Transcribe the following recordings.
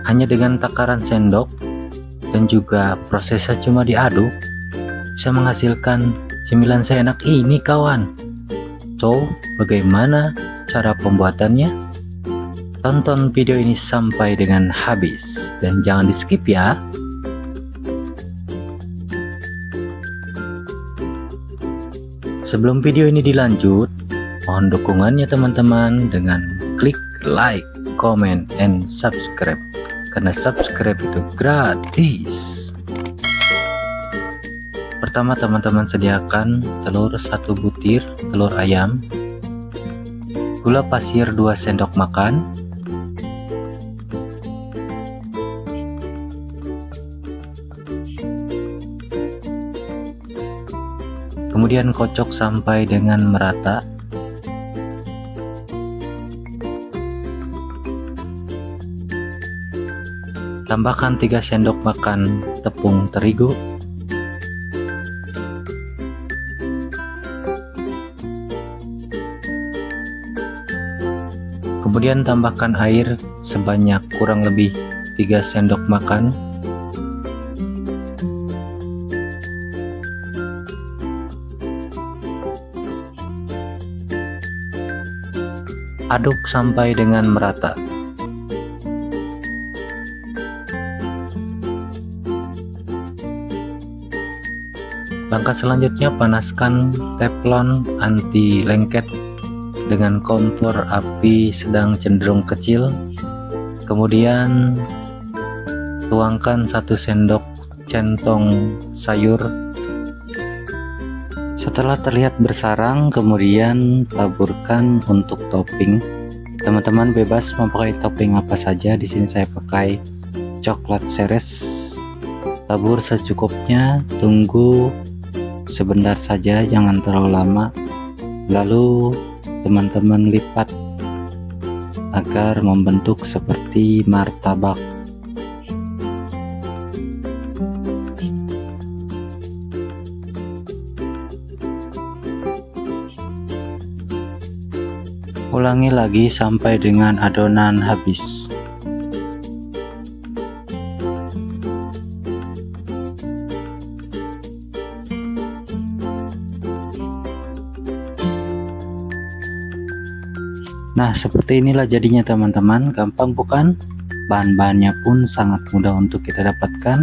Hanya dengan takaran sendok dan juga prosesnya cuma diaduk, bisa menghasilkan cemilan seenak ini kawan. So, bagaimana cara pembuatannya? Tonton video ini sampai dengan habis dan jangan di skip ya. Sebelum video ini dilanjut, mohon dukungannya teman-teman dengan klik like, comment, and subscribe. Karena subscribe itu gratis. Pertama teman-teman sediakan telur 1 butir, telur ayam, gula pasir 2 sendok makan, kemudian kocok sampai dengan merata. Tambahkan 3 sendok makan tepung terigu, kemudian tambahkan air sebanyak kurang lebih 3 sendok makan. Aduk sampai dengan merata. Langkah selanjutnya, panaskan teflon anti lengket dengan kompor api sedang cenderung kecil. Kemudian tuangkan 1 sendok centong sayur. Setelah terlihat bersarang, kemudian taburkan untuk topping. Teman-teman bebas memakai topping apa saja. Di sini saya pakai coklat ceres. Tabur secukupnya, tunggu sebentar saja, jangan terlalu lama. Lalu teman-teman lipat agar membentuk seperti martabak. Ulangi lagi sampai dengan adonan habis. Nah, seperti inilah jadinya teman-teman. Gampang bukan? Bahan-bahannya pun sangat mudah untuk kita dapatkan.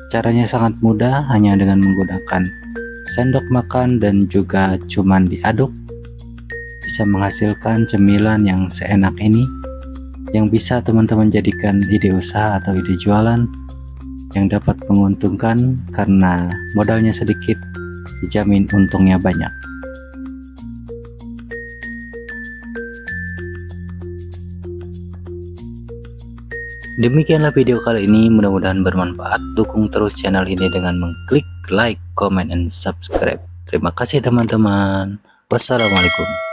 Caranya sangat mudah, hanya dengan menggunakan sendok makan dan juga cuman diaduk. Bisa menghasilkan cemilan yang seenak ini, yang bisa teman-teman jadikan ide usaha atau ide jualan yang dapat menguntungkan karena modalnya sedikit, dijamin untungnya banyak. Demikianlah video kali ini, mudah-mudahan bermanfaat. Dukung terus channel ini dengan mengklik like, comment, and subscribe. Terima kasih teman-teman. Wassalamualaikum.